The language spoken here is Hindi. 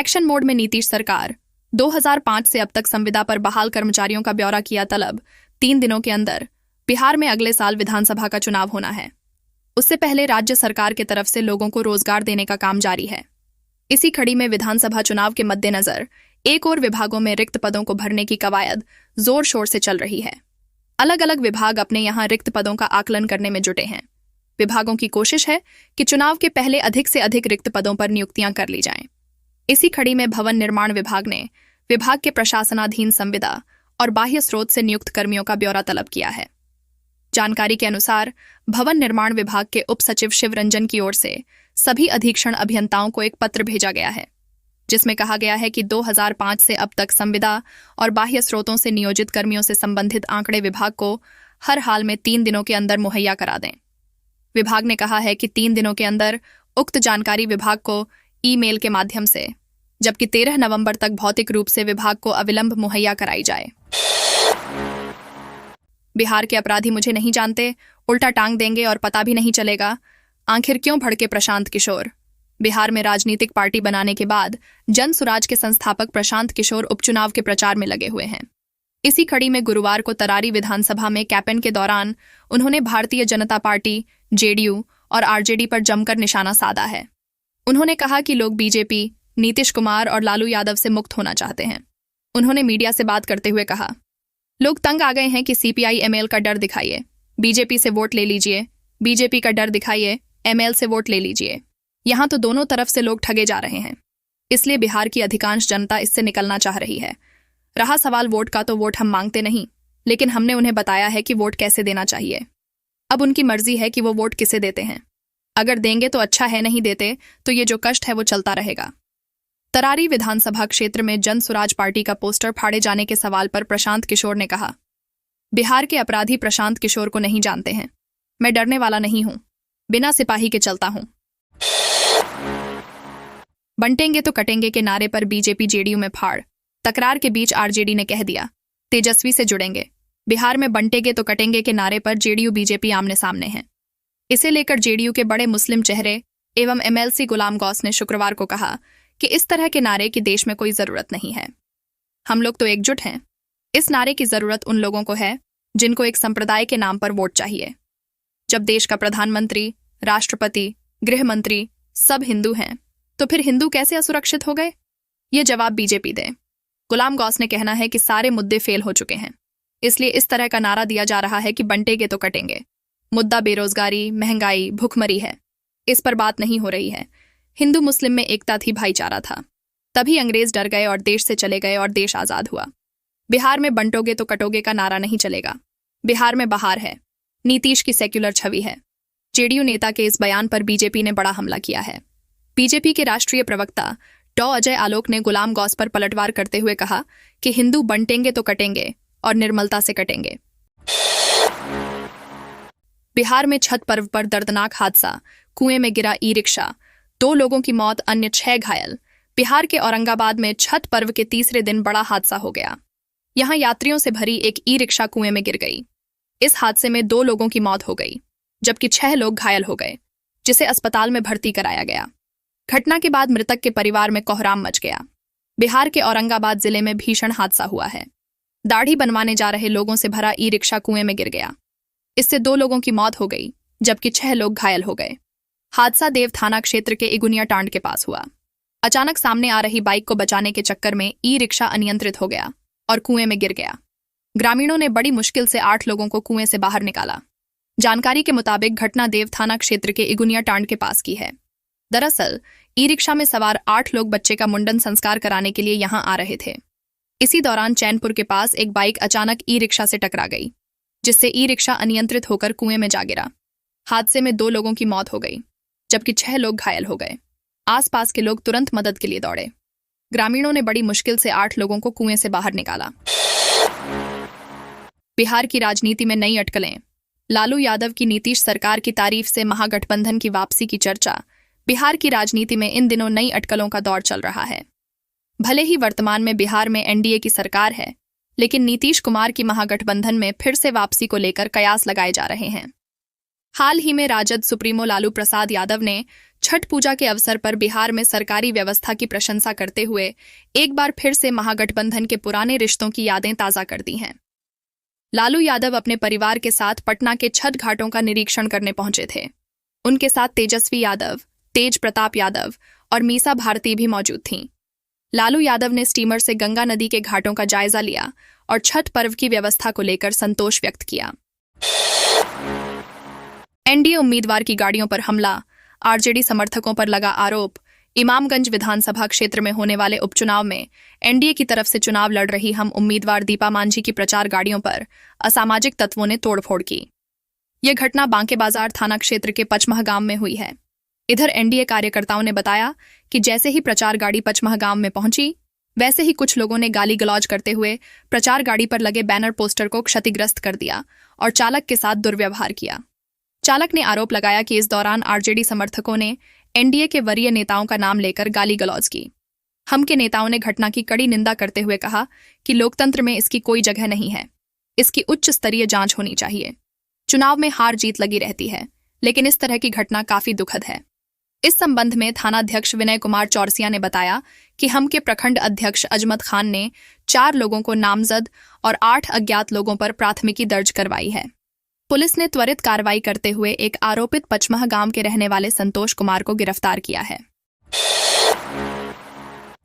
एक्शन मोड में नीतीश सरकार। 2005 से अब तक संविदा पर बहाल कर्मचारियों का ब्यौरा किया तलब। 3 दिनों के अंदर बिहार में अगले साल विधानसभा का चुनाव होना है। उससे पहले राज्य सरकार की तरफ से लोगों को रोजगार देने का काम जारी है। इसी कड़ी में विधानसभा चुनाव के मद्देनजर एक और विभागों में रिक्त पदों को भरने की कवायद जोर शोर से चल रही है। अलग अलग विभाग अपने यहाँ रिक्त पदों का आकलन करने में जुटे हैं। विभागों की कोशिश है कि चुनाव के पहले अधिक से अधिक रिक्त पदों पर नियुक्तियां कर ली जाएं। इसी कड़ी में भवन निर्माण विभाग ने विभाग के प्रशासनाधीन संविदा और बाह्य स्रोत से नियुक्त कर्मियों का ब्यौरा तलब किया है। जानकारी के अनुसार भवन निर्माण विभाग के उप सचिव शिव रंजन की ओर से सभी अधीक्षण अभियंताओं को एक पत्र भेजा गया है, जिसमें कहा गया है कि 2005 से अब तक संविदा और बाह्य स्रोतों से नियोजित कर्मियों से संबंधित आंकड़े विभाग को हर हाल में 3 दिनों के अंदर मुहैया करा दें। विभाग ने कहा है कि 3 दिनों के अंदर उक्त जानकारी विभाग को ईमेल के माध्यम से, जबकि 13 नवंबर तक भौतिक रूप से विभाग को अविलंब मुहैया कराई जाए। बिहार के अपराधी मुझे नहीं जानते, उल्टा टांग देंगे और पता भी नहीं चलेगा। आखिर क्यों भड़के प्रशांत किशोर? बिहार में राजनीतिक पार्टी बनाने के बाद जन सुराज के संस्थापक प्रशांत किशोर उपचुनाव के प्रचार में लगे हुए हैं। इसी कड़ी में गुरुवार को तरारी विधानसभा में कैंपेन के दौरान उन्होंने भारतीय जनता पार्टी, जेडीयू और आरजेडी पर जमकर निशाना साधा है। उन्होंने कहा कि लोग बीजेपी, नीतीश कुमार और लालू यादव से मुक्त होना चाहते हैं। उन्होंने मीडिया से बात करते हुए कहा, लोग तंग आ गए हैं कि सीपीआई एमएल का डर दिखाइए, बीजेपी से वोट ले लीजिए, बीजेपी का डर दिखाइए, एमएल से वोट ले लीजिए। यहां तो दोनों तरफ से लोग ठगे जा रहे हैं। इसलिए बिहार की अधिकांश जनता इससे निकलना चाह रही है। रहा सवाल वोट का, तो वोट हम मांगते नहीं, लेकिन हमने उन्हें बताया है कि वोट कैसे देना चाहिए। अब उनकी मर्जी है कि वो वोट किसे देते हैं। अगर देंगे तो अच्छा है, नहीं देते तो ये जो कष्ट है वो चलता रहेगा। तरारी विधानसभा क्षेत्र में जन सुराज पार्टी का पोस्टर फाड़े जाने के सवाल पर प्रशांत किशोर ने कहा, बिहार के अपराधी प्रशांत किशोर को नहीं जानते हैं। मैं डरने वाला नहीं हूं, बिना सिपाही के चलता हूं। बंटेंगे तो कटेंगे के नारे पर बीजेपी जेडीयू में फाड़। तकरार के बीच आरजेडी ने कह दिया, तेजस्वी से जुड़ेंगे। बिहार में बंटेंगे तो कटेंगे के नारे पर जेडीयू बीजेपी आमने सामने हैं। इसे लेकर जेडीयू के बड़े मुस्लिम चेहरे एवं एमएलसी गुलाम गौस ने शुक्रवार को कहा कि इस तरह के नारे की देश में कोई जरूरत नहीं है। हम लोग तो एकजुट हैं। इस नारे की जरूरत उन लोगों को है जिनको एक संप्रदाय के नाम पर वोट चाहिए। जब देश का प्रधानमंत्री, राष्ट्रपति, गृह मंत्री सब हिंदू हैं, तो फिर हिंदू कैसे असुरक्षित हो गए? ये जवाब बीजेपी दे। गुलाम गौस ने कहना है कि सारे मुद्दे फेल हो चुके हैं, इसलिए इस तरह का नारा दिया जा रहा है कि बंटेंगे तो कटेंगे। मुद्दा बेरोजगारी, महंगाई, भुखमरी है। इस पर बात नहीं हो रही है। हिंदू मुस्लिम में एकता थी, भाईचारा था। तभी अंग्रेज डर गए और देश से चले गए और देश आजाद हुआ। बिहार में बंटोगे तो कटोगे का नारा नहीं चलेगा। बिहार में बहार है, नीतीश की सेक्युलर छवि है। जेडीयू नेता के इस बयान पर बीजेपी ने बड़ा हमला किया है। बीजेपी के राष्ट्रीय प्रवक्ता डॉ अजय आलोक ने गुलाम गौस पर पलटवार करते हुए कहा कि हिंदू बंटेंगे तो कटेंगे और निर्मलता से कटेंगे। बिहार में छठ पर्व पर दर्दनाक हादसा, कुएं में गिरा ई रिक्शा, 2 लोगों की मौत, अन्य 6 घायल। बिहार के औरंगाबाद में छठ पर्व के तीसरे दिन बड़ा हादसा हो गया। यहां यात्रियों से भरी एक ई रिक्शा कुएं में गिर गई। इस हादसे में 2 लोगों की मौत हो गई, जबकि 6 लोग घायल हो गए, जिसे अस्पताल में भर्ती कराया गया। घटना के बाद मृतक के परिवार में कोहराम मच गया। बिहार के औरंगाबाद जिले में भीषण हादसा हुआ है। दाढ़ी बनवाने जा रहे लोगों से भरा ई रिक्शा कुएं में गिर गया। इससे 2 लोगों की मौत हो गई, जबकि 6 लोग घायल हो गए। हादसा देव थाना क्षेत्र के इगुनिया टांड के पास हुआ। अचानक सामने आ रही बाइक को बचाने के चक्कर में ई रिक्शा अनियंत्रित हो गया और कुएं में गिर गया। ग्रामीणों ने बड़ी मुश्किल से 8 लोगों को कुएं से बाहर निकाला। जानकारी के मुताबिक घटना देव थाना क्षेत्र के इगुनिया टांड के पास की है। दरअसल ई रिक्शा में सवार 8 लोग बच्चे का मुंडन संस्कार कराने के लिए यहां आ रहे थे। इसी दौरान चैनपुर के पास एक बाइक अचानक ई रिक्शा से टकरा गई, जिससे ई रिक्शा अनियंत्रित होकर कुएं में जा गिरा। हादसे में 2 लोगों की मौत हो गई, जबकि 6 लोग घायल हो गए। आसपास के लोग तुरंत मदद के लिए दौड़े। ग्रामीणों ने बड़ी मुश्किल से 8 लोगों को कुएं से बाहर निकाला। बिहार की राजनीति में नई अटकलें। लालू यादव की नीतीश सरकार की तारीफ से महागठबंधन की वापसी की चर्चा। बिहार की राजनीति में इन दिनों नई अटकलों का दौर चल रहा है। भले ही वर्तमान में बिहार में एनडीए की सरकार है, लेकिन नीतीश कुमार की महागठबंधन में फिर से वापसी को लेकर कयास लगाए जा रहे हैं। हाल ही में राजद सुप्रीमो लालू प्रसाद यादव ने छठ पूजा के अवसर पर बिहार में सरकारी व्यवस्था की प्रशंसा करते हुए एक बार फिर से महागठबंधन के पुराने रिश्तों की यादें ताज़ा कर दी हैं। लालू यादव अपने परिवार के साथ पटना के छठ घाटों का निरीक्षण करने पहुंचे थे। उनके साथ तेजस्वी यादव, तेज प्रताप यादव और मीसा भारती भी मौजूद थीं। लालू यादव ने स्टीमर से गंगा नदी के घाटों का जायजा लिया और छठ पर्व की व्यवस्था को लेकर संतोष व्यक्त किया। एनडीए उम्मीदवार की गाड़ियों पर हमला, आरजेडी समर्थकों पर लगा आरोप। इमामगंज विधानसभा क्षेत्र में होने वाले उपचुनाव में एनडीए की तरफ से चुनाव लड़ रही हम उम्मीदवार दीपा मांझी की प्रचार गाड़ियों पर असामाजिक तत्वों ने तोड़फोड़ की। यह घटना बांके बाजार थाना क्षेत्र के पचमह गांव में हुई है। इधर एनडीए कार्यकर्ताओं ने बताया कि जैसे ही प्रचार गाड़ी पचमह गांव में पहुंची, वैसे ही कुछ लोगों ने गाली गलौज करते हुए प्रचार गाड़ी पर लगे बैनर पोस्टर को क्षतिग्रस्त कर दिया और चालक के साथ दुर्व्यवहार किया। चालक ने आरोप लगाया कि इस दौरान आरजेडी समर्थकों ने एनडीए के वरीय नेताओं का नाम लेकर गाली गलौज की। हम के नेताओं ने घटना की कड़ी निंदा करते हुए कहा कि लोकतंत्र में इसकी कोई जगह नहीं है, इसकी उच्च स्तरीय जांच होनी चाहिए। चुनाव में हार जीत लगी रहती है, लेकिन इस तरह की घटना काफी दुखद है। इस संबंध में थानाध्यक्ष विनय कुमार चौरसिया ने बताया कि हम के प्रखंड अध्यक्ष अजमत खान ने 4 लोगों को नामजद और 8 अज्ञात लोगों पर प्राथमिकी दर्ज करवाई है। पुलिस ने त्वरित कार्रवाई करते हुए एक आरोपित पचमह गांव के रहने वाले संतोष कुमार को गिरफ्तार किया है।